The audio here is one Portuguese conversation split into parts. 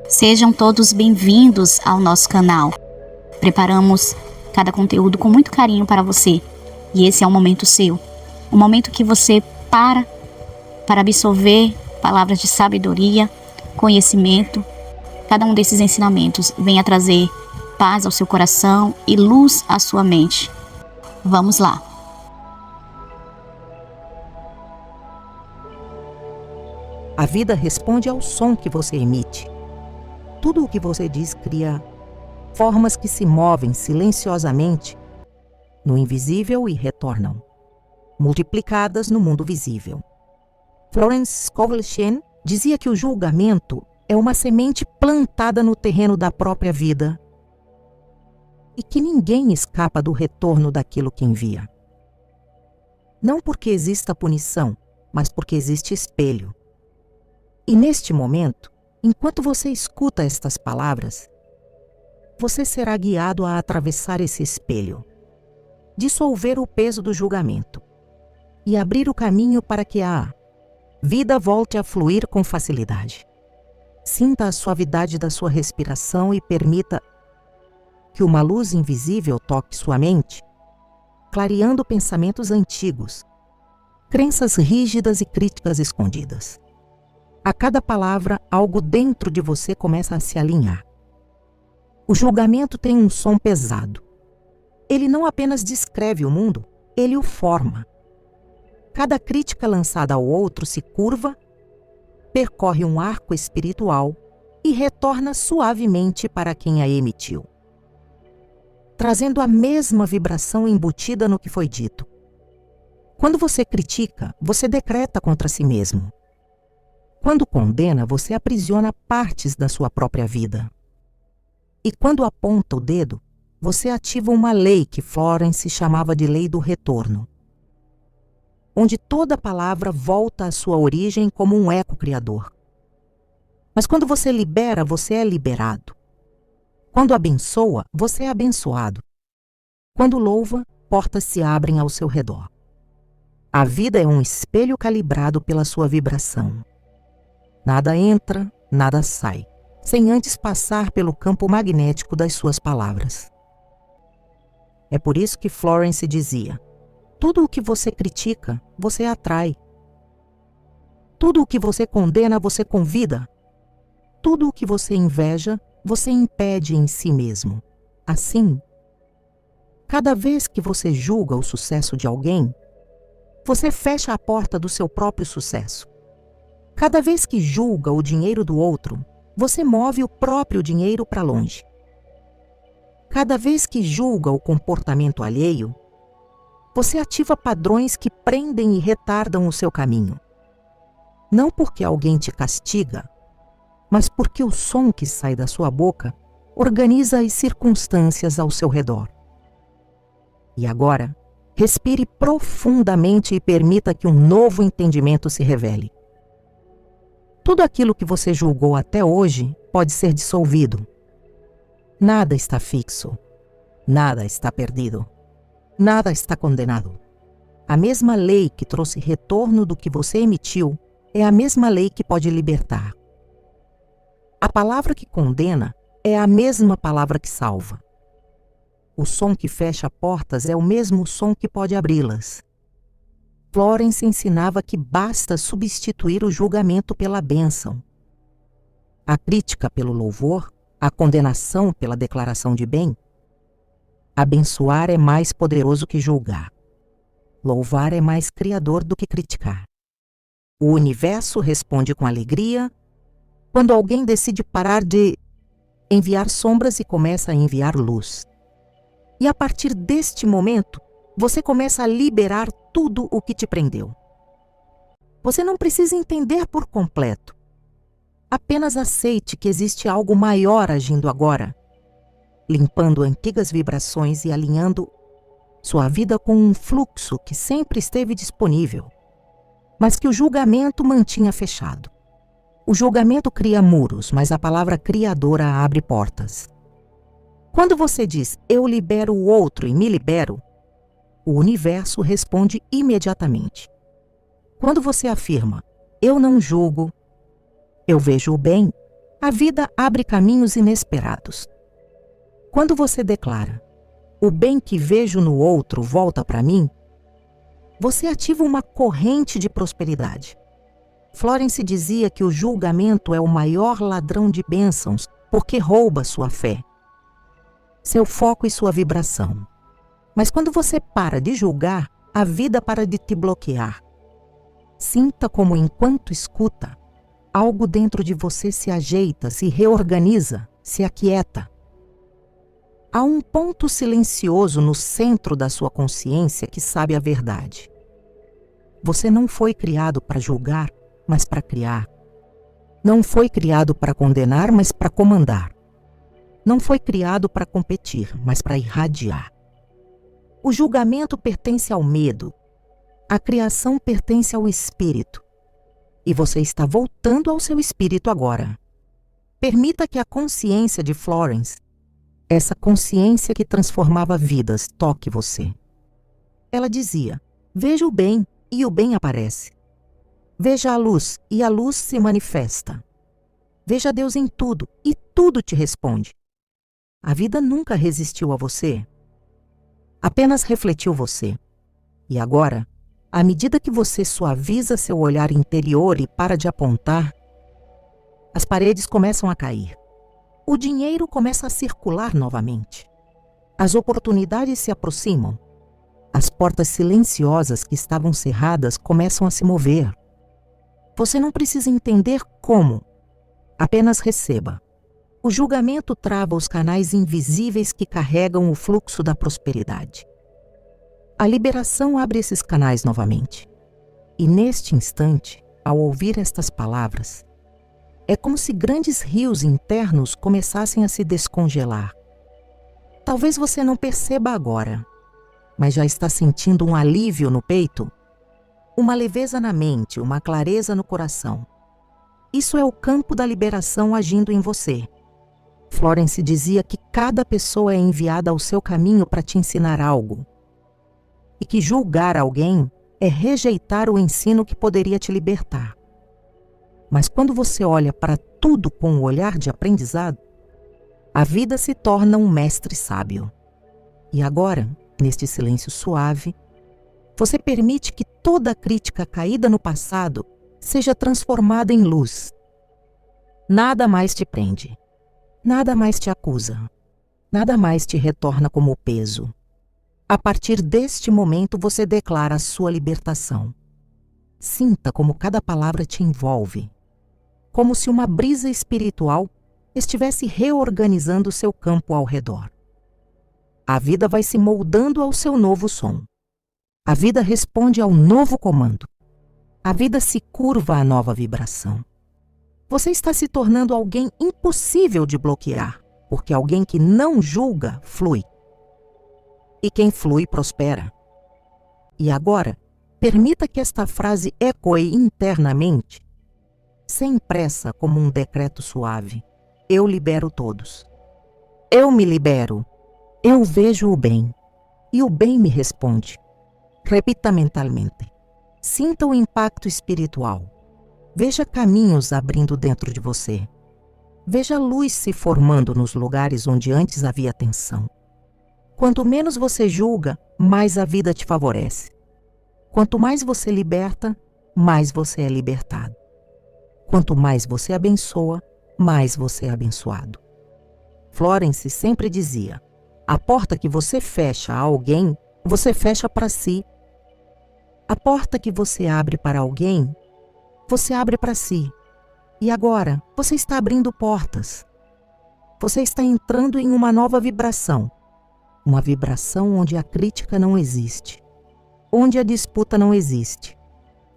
Sejam todos bem-vindos ao nosso canal. Preparamos cada conteúdo com muito carinho para você. E esse é um momento seu. Um momento que você para absorver palavras de sabedoria, conhecimento. Cada um desses ensinamentos venha trazer paz ao seu coração e luz à sua mente. Vamos lá. A vida responde ao som que você emite. Tudo o que você diz cria formas que se movem silenciosamente no invisível e retornam, multiplicadas no mundo visível. Florence Scovel Shinn dizia que o julgamento é uma semente plantada no terreno da própria vida e que ninguém escapa do retorno daquilo que envia. Não porque exista punição, mas porque existe espelho. E neste momento, enquanto você escuta estas palavras, você será guiado a atravessar esse espelho, dissolver o peso do julgamento e abrir o caminho para que a vida volte a fluir com facilidade. Sinta a suavidade da sua respiração e permita que uma luz invisível toque sua mente, clareando pensamentos antigos, crenças rígidas e críticas escondidas. A cada palavra, algo dentro de você começa a se alinhar. O julgamento tem um som pesado. Ele não apenas descreve o mundo, ele o forma. Cada crítica lançada ao outro se curva, percorre um arco espiritual e retorna suavemente para quem a emitiu, trazendo a mesma vibração embutida no que foi dito. Quando você critica, você decreta contra si mesmo. Quando condena, você aprisiona partes da sua própria vida. E quando aponta o dedo, você ativa uma lei que Florence chamava de lei do retorno, onde toda palavra volta à sua origem como um eco criador. Mas quando você libera, você é liberado. Quando abençoa, você é abençoado. Quando louva, portas se abrem ao seu redor. A vida é um espelho calibrado pela sua vibração. Nada entra, nada sai, sem antes passar pelo campo magnético das suas palavras. É por isso que Florence dizia: tudo o que você critica, você atrai. Tudo o que você condena, você convida. Tudo o que você inveja, você impede em si mesmo. Assim, cada vez que você julga o sucesso de alguém, você fecha a porta do seu próprio sucesso. Cada vez que julga o dinheiro do outro, você move o próprio dinheiro para longe. Cada vez que julga o comportamento alheio, você ativa padrões que prendem e retardam o seu caminho. Não porque alguém te castiga, mas porque o som que sai da sua boca organiza as circunstâncias ao seu redor. E agora, respire profundamente e permita que um novo entendimento se revele. Tudo aquilo que você julgou até hoje pode ser dissolvido. Nada está fixo. Nada está perdido. Nada está condenado. A mesma lei que trouxe retorno do que você emitiu é a mesma lei que pode libertar. A palavra que condena é a mesma palavra que salva. O som que fecha portas é o mesmo som que pode abri-las. Florence ensinava que basta substituir o julgamento pela bênção, a crítica pelo louvor, a condenação pela declaração de bem. Abençoar é mais poderoso que julgar. Louvar é mais criador do que criticar. O universo responde com alegria quando alguém decide parar de enviar sombras e começa a enviar luz. E a partir deste momento, você começa a liberar tudo o que te prendeu. Você não precisa entender por completo. Apenas aceite que existe algo maior agindo agora, limpando antigas vibrações e alinhando sua vida com um fluxo que sempre esteve disponível, mas que o julgamento mantinha fechado. O julgamento cria muros, mas a palavra criadora abre portas. Quando você diz, eu libero o outro e me libero, o universo responde imediatamente. Quando você afirma, eu não julgo, eu vejo o bem, A vida abre caminhos inesperados. Quando você declara, o bem que vejo no outro volta para mim, você ativa uma corrente de prosperidade. Florence dizia que o julgamento é o maior ladrão de bênçãos porque rouba sua fé, seu foco e sua vibração. Mas quando você para de julgar, a vida para de te bloquear. Sinta como, enquanto escuta, algo dentro de você se ajeita, se reorganiza, se aquieta. Há um ponto silencioso no centro da sua consciência que sabe a verdade. Você não foi criado para julgar, mas para criar. Não foi criado para condenar, mas para comandar. Não foi criado para competir, mas para irradiar. O julgamento pertence ao medo. A criação pertence ao espírito. E você está voltando ao seu espírito agora. Permita que a consciência de Florence, essa consciência que transformava vidas, toque você. Ela dizia, veja o bem e o bem aparece. Veja a luz e a luz se manifesta. Veja Deus em tudo e tudo te responde. A vida nunca resistiu a você. Apenas refletiu você. E agora, à medida que você suaviza seu olhar interior e para de apontar, as paredes começam a cair. O dinheiro começa a circular novamente. As oportunidades se aproximam. As portas silenciosas que estavam cerradas começam a se mover. Você não precisa entender como. Apenas receba. O julgamento trava os canais invisíveis que carregam o fluxo da prosperidade. A liberação abre esses canais novamente. E neste instante, ao ouvir estas palavras, é como se grandes rios internos começassem a se descongelar. Talvez você não perceba agora, mas já está sentindo um alívio no peito, uma leveza na mente, uma clareza no coração. Isso é o campo da liberação agindo em você. Florence dizia que cada pessoa é enviada ao seu caminho para te ensinar algo. E que julgar alguém é rejeitar o ensino que poderia te libertar. Mas quando você olha para tudo com um olhar de aprendizado, a vida se torna um mestre sábio. E agora, neste silêncio suave, você permite que toda crítica caída no passado seja transformada em luz. Nada mais te prende. Nada mais te acusa. Nada mais te retorna como peso. A partir deste momento você declara a sua libertação. Sinta como cada palavra te envolve. Como se uma brisa espiritual estivesse reorganizando seu campo ao redor. A vida vai se moldando ao seu novo som. A vida responde ao novo comando. A vida se curva à nova vibração. Você está se tornando alguém impossível de bloquear, porque alguém que não julga, flui. E quem flui, prospera. E agora, permita que esta frase ecoe internamente, sem pressa, como um decreto suave. Eu libero todos. Eu me libero. Eu vejo o bem. E o bem me responde. Repita mentalmente. Sinta o impacto espiritual. Veja caminhos abrindo dentro de você. Veja luz se formando nos lugares onde antes havia tensão. Quanto menos você julga, mais a vida te favorece. Quanto mais você liberta, mais você é libertado. Quanto mais você abençoa, mais você é abençoado. Florence sempre dizia, a porta que você fecha a alguém, você fecha para si. A porta que você abre para alguém, você abre para si. E agora, você está abrindo portas. Você está entrando em uma nova vibração. Uma vibração onde a crítica não existe. Onde a disputa não existe.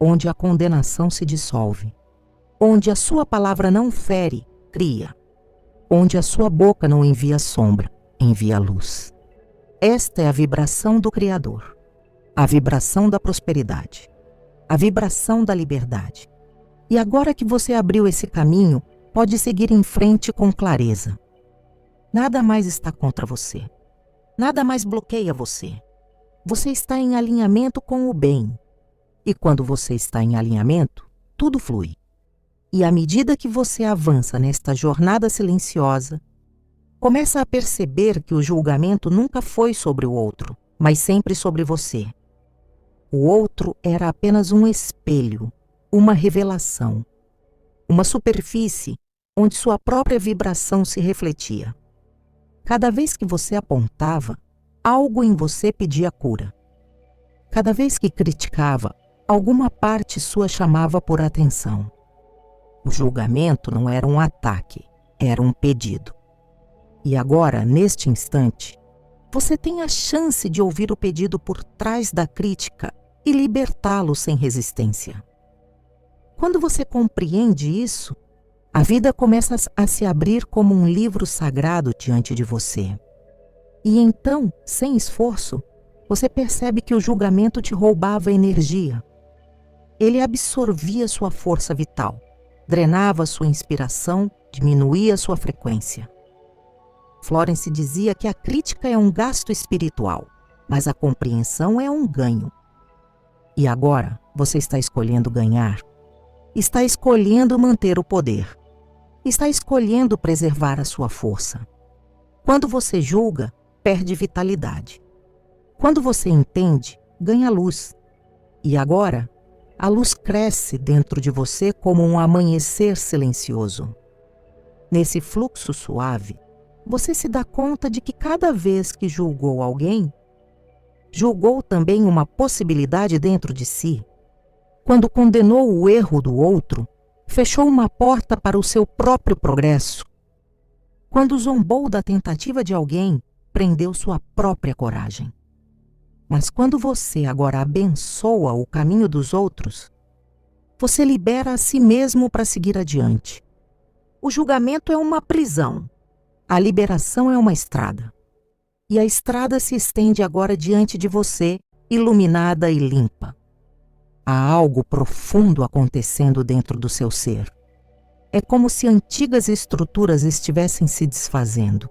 Onde a condenação se dissolve. Onde a sua palavra não fere, cria. Onde a sua boca não envia sombra, envia luz. Esta é a vibração do Criador. A vibração da prosperidade. A vibração da liberdade. E agora que você abriu esse caminho, pode seguir em frente com clareza. Nada mais está contra você. Nada mais bloqueia você. Você está em alinhamento com o bem. E quando você está em alinhamento, tudo flui. E à medida que você avança nesta jornada silenciosa, começa a perceber que o julgamento nunca foi sobre o outro, mas sempre sobre você. O outro era apenas um espelho, uma revelação, uma superfície onde sua própria vibração se refletia. Cada vez que você apontava, algo em você pedia cura. Cada vez que criticava, alguma parte sua chamava por atenção. O julgamento não era um ataque, era um pedido. E agora, neste instante, você tem a chance de ouvir o pedido por trás da crítica e libertá-lo sem resistência. Quando você compreende isso, a vida começa a se abrir como um livro sagrado diante de você. E então, sem esforço, você percebe que o julgamento te roubava energia. Ele absorvia sua força vital, drenava sua inspiração, diminuía sua frequência. Florence dizia que a crítica é um gasto espiritual, mas a compreensão é um ganho. E agora você está escolhendo ganhar. Está escolhendo manter o poder. Está escolhendo preservar a sua força. Quando você julga, perde vitalidade. Quando você entende, ganha luz. E agora, a luz cresce dentro de você como um amanhecer silencioso. Nesse fluxo suave, você se dá conta de que cada vez que julgou alguém, julgou também uma possibilidade dentro de si. Quando condenou o erro do outro, fechou uma porta para o seu próprio progresso. Quando zombou da tentativa de alguém, prendeu sua própria coragem. Mas quando você agora abençoa o caminho dos outros, você libera a si mesmo para seguir adiante. O julgamento é uma prisão. A liberação é uma estrada. E a estrada se estende agora diante de você, iluminada e limpa. Há algo profundo acontecendo dentro do seu ser. É como se antigas estruturas estivessem se desfazendo.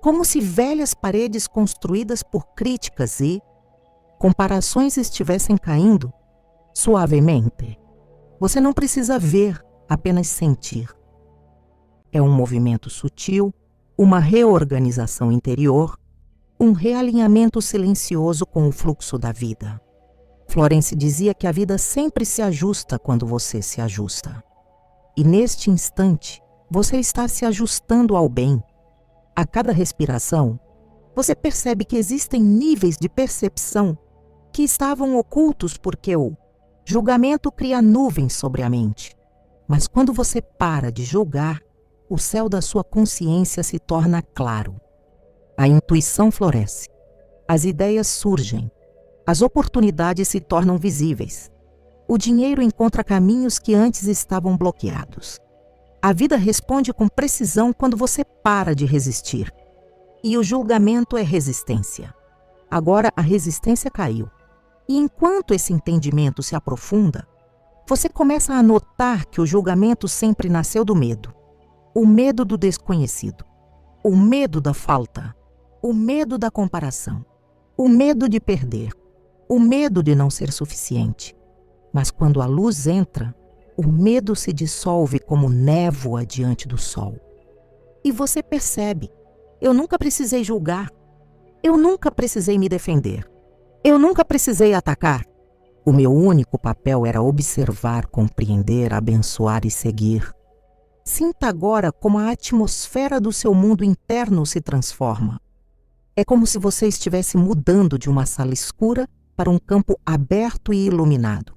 Como se velhas paredes construídas por críticas e comparações estivessem caindo suavemente. Você não precisa ver, apenas sentir. É um movimento sutil, uma reorganização interior, um realinhamento silencioso com o fluxo da vida. Florence dizia que a vida sempre se ajusta quando você se ajusta. E neste instante, você está se ajustando ao bem. A cada respiração, você percebe que existem níveis de percepção que estavam ocultos porque o julgamento cria nuvens sobre a mente. Mas quando você para de julgar, o céu da sua consciência se torna claro. A intuição floresce. As ideias surgem. As oportunidades se tornam visíveis. O dinheiro encontra caminhos que antes estavam bloqueados. A vida responde com precisão quando você para de resistir. E o julgamento é resistência. Agora a resistência caiu. E enquanto esse entendimento se aprofunda, você começa a notar que o julgamento sempre nasceu do medo. O medo do desconhecido. O medo da falta. O medo da comparação. O medo de perder. O medo de não ser suficiente. Mas quando a luz entra, o medo se dissolve como névoa diante do sol. E você percebe, eu nunca precisei julgar. Eu nunca precisei me defender. Eu nunca precisei atacar. O meu único papel era observar, compreender, abençoar e seguir. Sinta agora como a atmosfera do seu mundo interno se transforma. É como se você estivesse mudando de uma sala escura para um campo aberto e iluminado.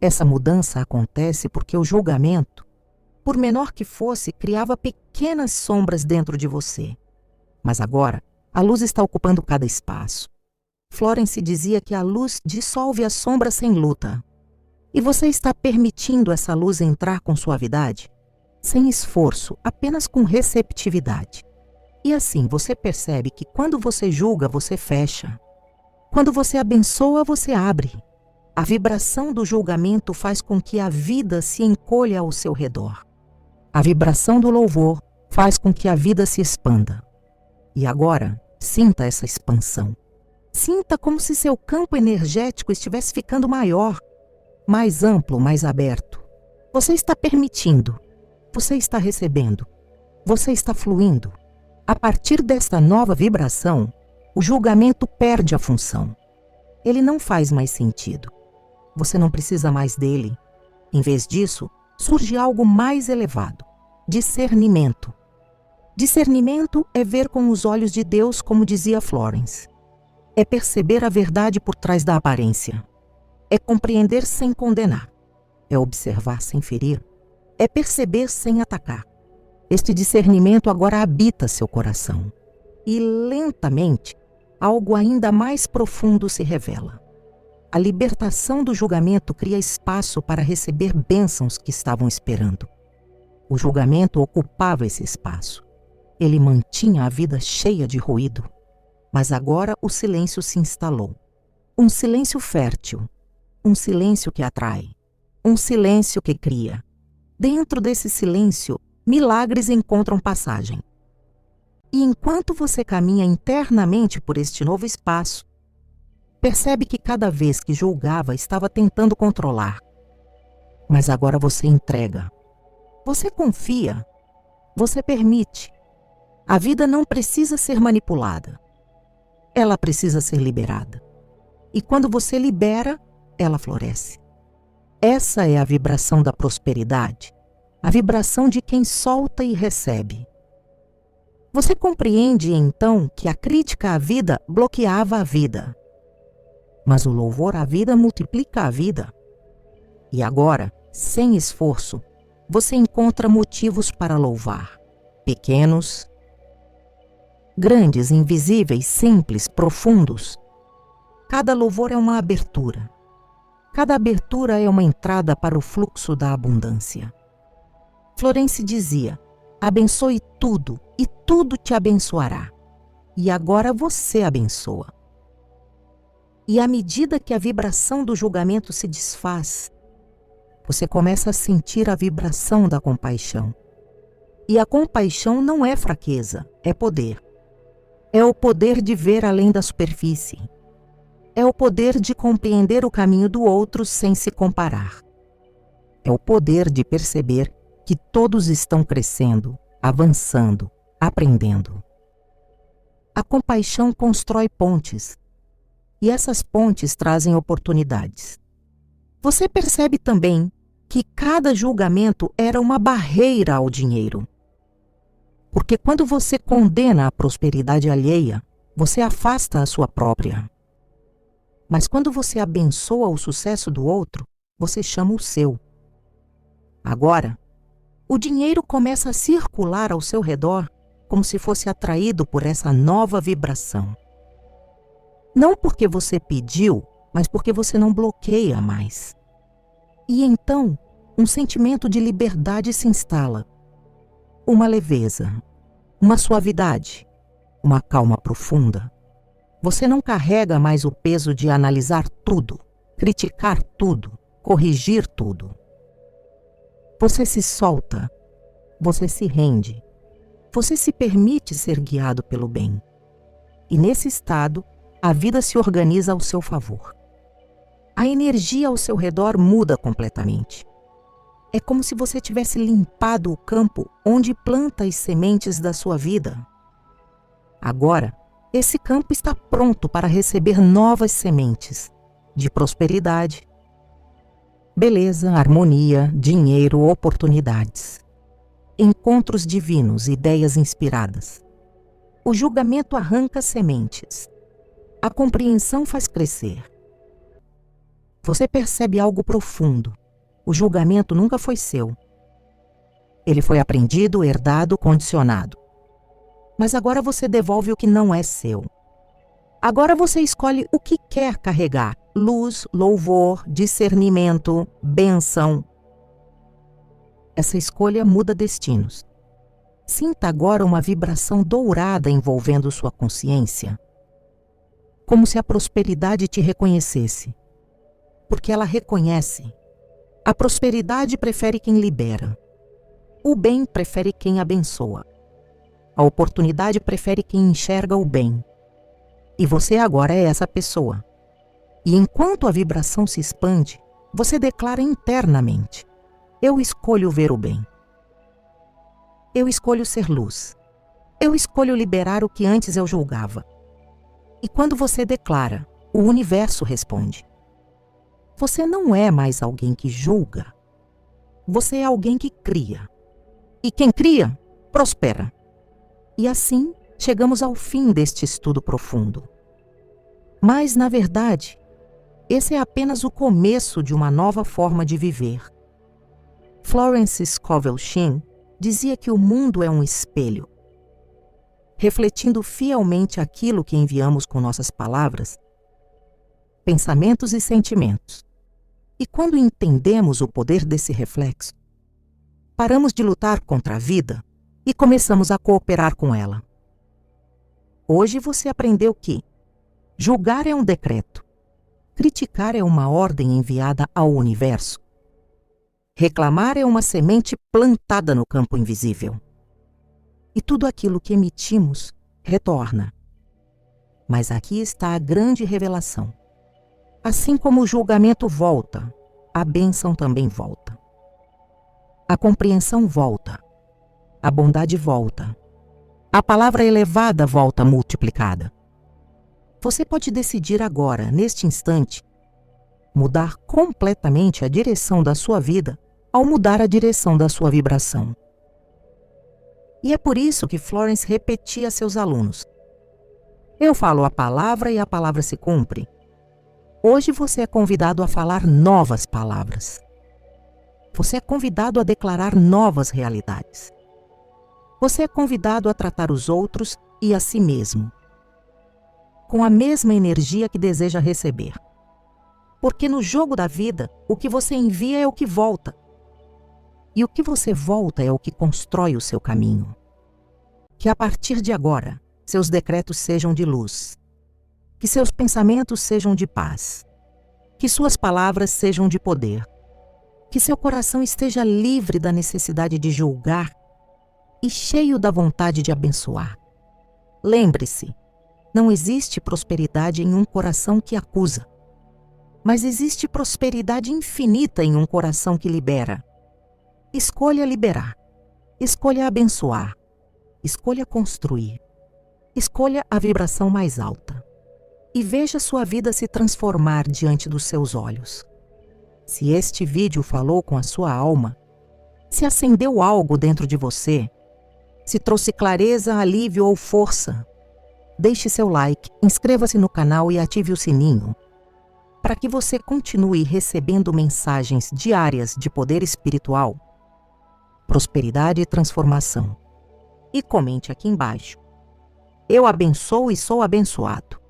Essa mudança acontece porque o julgamento, por menor que fosse, criava pequenas sombras dentro de você. Mas agora, a luz está ocupando cada espaço. Florence dizia que a luz dissolve a sombra sem luta. E você está permitindo essa luz entrar com suavidade? Sem esforço, apenas com receptividade. E assim você percebe que quando você julga, você fecha. Quando você abençoa, você abre. A vibração do julgamento faz com que a vida se encolha ao seu redor. A vibração do louvor faz com que a vida se expanda. E agora, sinta essa expansão. Sinta como se seu campo energético estivesse ficando maior, mais amplo, mais aberto. Você está permitindo, você está recebendo, você está fluindo. A partir desta nova vibração, o julgamento perde a função. Ele não faz mais sentido. Você não precisa mais dele. Em vez disso, surge algo mais elevado: discernimento. Discernimento é ver com os olhos de Deus, como dizia Florence. É perceber a verdade por trás da aparência. É compreender sem condenar. É observar sem ferir. É perceber sem atacar. Este discernimento agora habita seu coração. E lentamente, algo ainda mais profundo se revela. A libertação do julgamento cria espaço para receber bênçãos que estavam esperando. O julgamento ocupava esse espaço. Ele mantinha a vida cheia de ruído. Mas agora o silêncio se instalou. Um silêncio fértil. Um silêncio que atrai. Um silêncio que cria. Dentro desse silêncio, milagres encontram passagem. E enquanto você caminha internamente por este novo espaço, percebe que cada vez que julgava estava tentando controlar. Mas agora você entrega. Você confia. Você permite. A vida não precisa ser manipulada. Ela precisa ser liberada. E quando você libera, ela floresce. Essa é a vibração da prosperidade, a vibração de quem solta e recebe. Você compreende então que a crítica à vida bloqueava a vida. Mas o louvor à vida multiplica a vida. E agora, sem esforço, você encontra motivos para louvar. Pequenos, grandes, invisíveis, simples, profundos. Cada louvor é uma abertura. Cada abertura é uma entrada para o fluxo da abundância. Florence dizia: abençoe tudo e tudo te abençoará. E agora você abençoa. E à medida que a vibração do julgamento se desfaz, você começa a sentir a vibração da compaixão. E a compaixão não é fraqueza, é poder. É o poder de ver além da superfície. É o poder de compreender o caminho do outro sem se comparar. É o poder de perceber que todos estão crescendo, avançando, aprendendo. A compaixão constrói pontes. E essas pontes trazem oportunidades. Você percebe também que cada julgamento era uma barreira ao dinheiro. Porque quando você condena a prosperidade alheia, você afasta a sua própria. Mas quando você abençoa o sucesso do outro, você chama o seu. Agora, o dinheiro começa a circular ao seu redor como se fosse atraído por essa nova vibração. Não porque você pediu, mas porque você não bloqueia mais. E então, um sentimento de liberdade se instala. Uma leveza, uma suavidade, uma calma profunda. Você não carrega mais o peso de analisar tudo, criticar tudo, corrigir tudo. Você se solta, você se rende, você se permite ser guiado pelo bem. E nesse estado, a vida se organiza ao seu favor. A energia ao seu redor muda completamente. É como se você tivesse limpado o campo onde planta as sementes da sua vida. Agora, esse campo está pronto para receber novas sementes de prosperidade, beleza, harmonia, dinheiro, oportunidades, encontros divinos, ideias inspiradas. O julgamento arranca sementes. A compreensão faz crescer. Você percebe algo profundo. O julgamento nunca foi seu. Ele foi aprendido, herdado, condicionado. Mas agora você devolve o que não é seu. Agora você escolhe o que quer carregar: luz, louvor, discernimento, bênção. Essa escolha muda destinos. Sinta agora uma vibração dourada envolvendo sua consciência. Como se a prosperidade te reconhecesse. Porque ela reconhece. A prosperidade prefere quem libera. O bem prefere quem abençoa. A oportunidade prefere quem enxerga o bem. E você agora é essa pessoa. E enquanto a vibração se expande, você declara internamente: Eu escolho ver o bem. Eu escolho ser luz. Eu escolho liberar o que antes eu julgava. E quando você declara, o universo responde. Você não é mais alguém que julga. Você é alguém que cria. E quem cria, prospera. E assim, chegamos ao fim deste estudo profundo. Mas, na verdade, esse é apenas o começo de uma nova forma de viver. Florence Scovel Shinn dizia que o mundo é um espelho. Refletindo fielmente aquilo que enviamos com nossas palavras, pensamentos e sentimentos. E quando entendemos o poder desse reflexo, paramos de lutar contra a vida e começamos a cooperar com ela. Hoje você aprendeu que julgar é um decreto, criticar é uma ordem enviada ao universo, reclamar é uma semente plantada no campo invisível. E tudo aquilo que emitimos retorna. Mas aqui está a grande revelação. Assim como o julgamento volta, a bênção também volta. A compreensão volta. A bondade volta. A palavra elevada volta multiplicada. Você pode decidir agora, neste instante, mudar completamente a direção da sua vida ao mudar a direção da sua vibração. E é por isso que Florence repetia a seus alunos: eu falo a palavra e a palavra se cumpre. Hoje você é convidado a falar novas palavras. Você é convidado a declarar novas realidades. Você é convidado a tratar os outros e a si mesmo com a mesma energia que deseja receber. Porque no jogo da vida, o que você envia é o que volta. E o que você volta é o que constrói o seu caminho. Que a partir de agora, seus decretos sejam de luz. Que seus pensamentos sejam de paz. Que suas palavras sejam de poder. Que seu coração esteja livre da necessidade de julgar e cheio da vontade de abençoar. Lembre-se, não existe prosperidade em um coração que acusa, mas existe prosperidade infinita em um coração que libera. Escolha liberar, escolha abençoar, escolha construir, escolha a vibração mais alta e veja sua vida se transformar diante dos seus olhos. Se este vídeo falou com a sua alma, se acendeu algo dentro de você, se trouxe clareza, alívio ou força, deixe seu like, inscreva-se no canal e ative o sininho para que você continue recebendo mensagens diárias de poder espiritual, prosperidade e transformação. E comente aqui embaixo: eu abençoo e sou abençoado.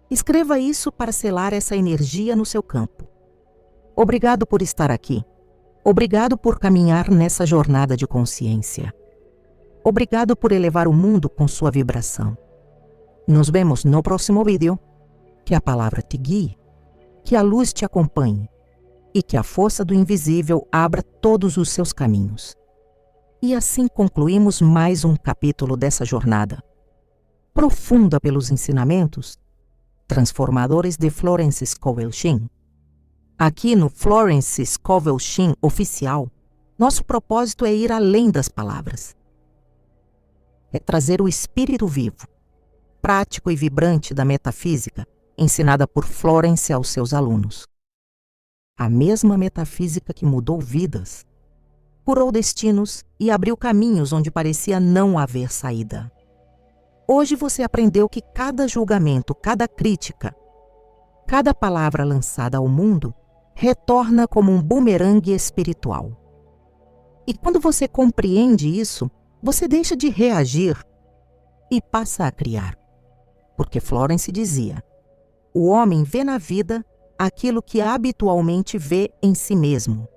Escreva isso para selar essa energia no seu campo. Obrigado por estar aqui. Obrigado por caminhar nessa jornada de consciência. Obrigado por elevar o mundo com sua vibração. Nos vemos no próximo vídeo. Que a palavra te guie, que a luz te acompanhe e que a força do invisível abra todos os seus caminhos. E assim concluímos mais um capítulo dessa jornada, profunda pelos ensinamentos transformadores de Florence Scovel Shinn. Aqui no Florence Scovel Shinn Oficial, nosso propósito é ir além das palavras. É trazer o espírito vivo, prático e vibrante da metafísica, ensinada por Florence aos seus alunos. A mesma metafísica que mudou vidas, curou destinos e abriu caminhos onde parecia não haver saída. Hoje você aprendeu que cada julgamento, cada crítica, cada palavra lançada ao mundo retorna como um bumerangue espiritual. E quando você compreende isso, você deixa de reagir e passa a criar. Porque Florence dizia: o homem vê na vida aquilo que habitualmente vê em si mesmo.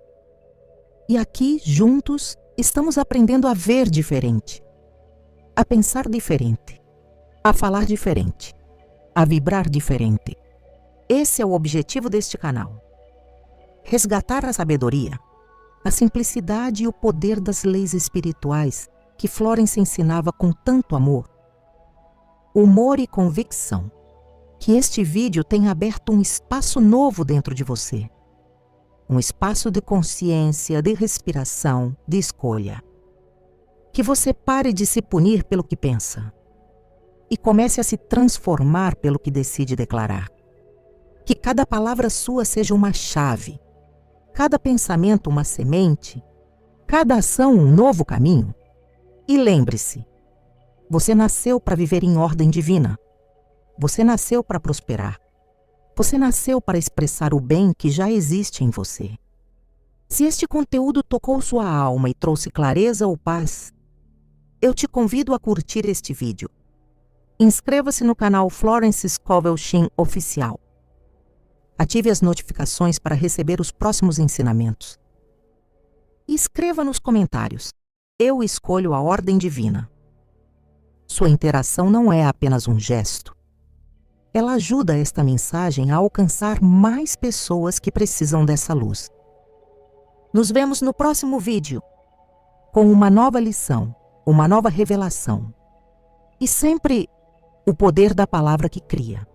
E aqui, juntos, estamos aprendendo a ver diferente, a pensar diferente, a falar diferente, a vibrar diferente. Esse é o objetivo deste canal. Resgatar a sabedoria, a simplicidade e o poder das leis espirituais que Florence ensinava com tanto amor, humor e convicção. Que este vídeo tenha aberto um espaço novo dentro de você. um espaço de consciência, de respiração, de escolha. Que você pare de se punir pelo que pensa e comece a se transformar pelo que decide declarar. Que cada palavra sua seja uma chave, cada pensamento uma semente, cada ação um novo caminho. E lembre-se, você nasceu para viver em ordem divina. Você nasceu para prosperar. Você nasceu para expressar o bem que já existe em você. Se este conteúdo tocou sua alma e trouxe clareza ou paz, eu te convido a curtir este vídeo. Inscreva-se no canal Florence Scovel Shinn Oficial. Ative as notificações para receber os próximos ensinamentos. E escreva nos comentários: eu escolho a ordem divina. Sua interação não é apenas um gesto. Ela ajuda esta mensagem a alcançar mais pessoas que precisam dessa luz. Nos vemos no próximo vídeo, com uma nova lição, uma nova revelação. E sempre o poder da palavra que cria.